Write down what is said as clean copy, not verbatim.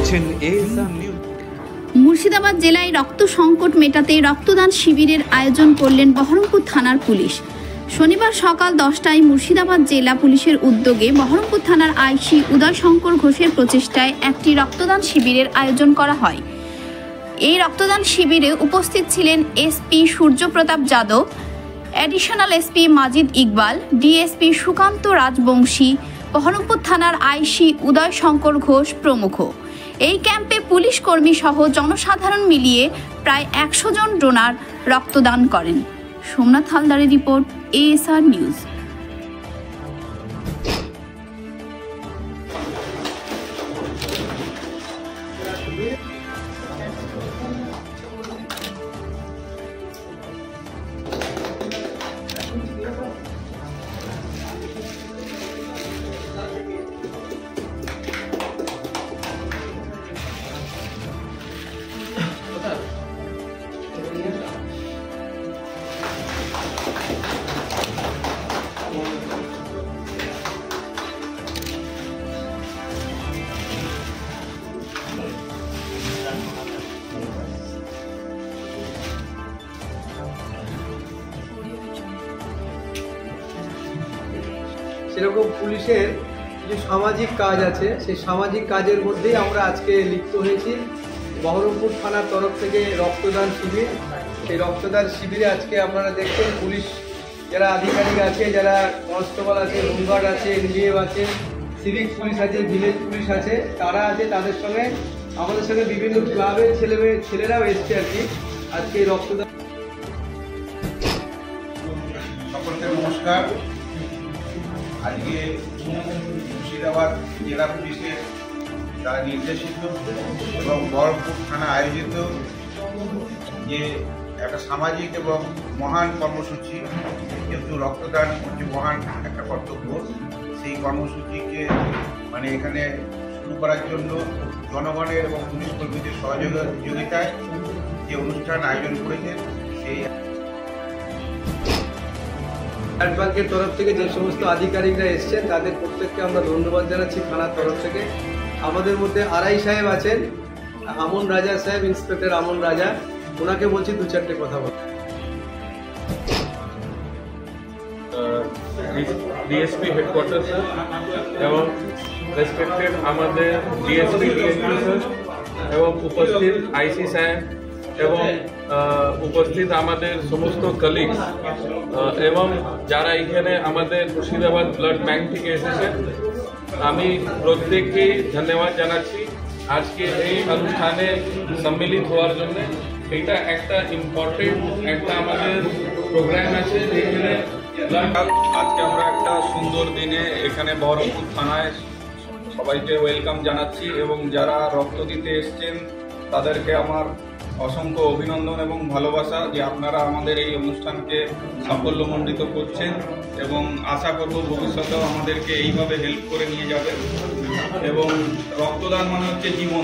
দেখছেন ASR news. Murshidabad জেলায় রক্ত সংকট মেটাতে রক্তদান শিবিরের আয়োজন করলেন বহরমপুর থানার পুলিশ। শনিবার সকাল 10টায় মুর্শিদাবাদ জেলা পুলিশের উদ্যোগে বহরমপুর থানার আইসি উদয় শঙ্কর ঘোষের প্রচেষ্টায় একটি রক্তদান শিবিরের আয়োজন করা হয়। এই রক্তদান শিবিরে উপস্থিত ছিলেন SP Suryapratap Yadav, additional SP Majid Iqbal, DSP Sukanta Rajbanshi, Baharampur থানার আইসি উদয় শঙ্কর ঘোষ প্রমুখ। এই ক্যাম্পে পুলিশ কর্মী সহ জনসাধারণ মিলিয়ে প্রায় 100 জন ডোনার রক্তদান করেন। সোমনাথ হালদারের রিপোর্ট, এএসআর নিউজ। সেরকম পুলিশের যে সামাজিক কাজ আছে, সেই সামাজিক কাজের মধ্যেই আমরা আজকে লিপ্ত হয়েছি। বহরমপুর থানার তরফ থেকে রক্তদান শিবির, সেই রক্তদান শিবিরে আজকে আপনারা দেখছেন পুলিশ যারা আধিকারিক আছে, যারা কনস্টেবল আছে, হোমগার্ড আছে, এনডিএফ আছে, সিভিক পুলিশ আছে, ভিলেজ পুলিশ আছে, তারা আছে। তাদের সঙ্গে আমাদের সঙ্গে বিভিন্ন ক্লাবের ছেলেরাও এসছে আর কি আজকে এই রক্তদান। সকলকে নমস্কার। আজকে মুর্শিদাবাদ জেলা পুলিশের দ্বারা নির্দেশিত এবং বহরমপুর থানা আয়োজিত যে একটা সামাজিক এবং মহান কর্মসূচি, যেহেতু রক্তদান হচ্ছে মহান একটা কর্তব্য, সেই কর্মসূচিকে এখানে শুরু করার জন্য জনগণের এবং পুলিশ কর্মীদের সহযোগিতায় যে অনুষ্ঠান আয়োজন করেছেন, সেই ব্লাড ব্যাংকের তরফ থেকে যে সমস্ত আধিকারিকরা এসছেন তাদের প্রত্যেককে আমরা ধন্যবাদ জানাচ্ছি থানার তরফ থেকে। আমাদের মধ্যে আরআই সাহেব আছেন, আমন রাজা সাহেব, ইন্সপেক্টর আমন রাজা, ওনাকে বলছি 2-4টে কথা বল। ডিএসপি হেডকোয়ার্টার স্যার এবং রেসপেক্টেড আমাদের ডিএসপি স্যার এবং উপস্থিত আইসি সাহেব এবং উপস্থিত আমাদের সমস্ত কলিগস এবং যারা এখানে আমাদের মুর্শিদাবাদ ব্লাড ব্যাংক থেকে এসেছেন, আমি প্রত্যেককে ধন্যবাদ জানাচ্ছি আজকে এই অনুষ্ঠানে সম্মিলিত হওয়ার জন্য। এটা একটা ইম্পর্টেন্ট একটা আমাদের প্রোগ্রাম আছে যেখানে আজকে আমরা একটা সুন্দর দিনে এখানে বহরমপুর থানায় সবাইকে ওয়েলকাম জানাচ্ছি এবং যারা রক্ত দিতে এসছেন তাদেরকে আমার অসংখ্য অভিনন্দন এবং ভালোবাসা যে আপনারা আমাদের এই অনুষ্ঠানকে সাফল্যমণ্ডিত করছেন এবং আশা করব ভবিষ্যতেও আমাদেরকে এইভাবে হেল্প করে নিয়ে যাবেন। এবং রক্তদান মানে হচ্ছে জীবন।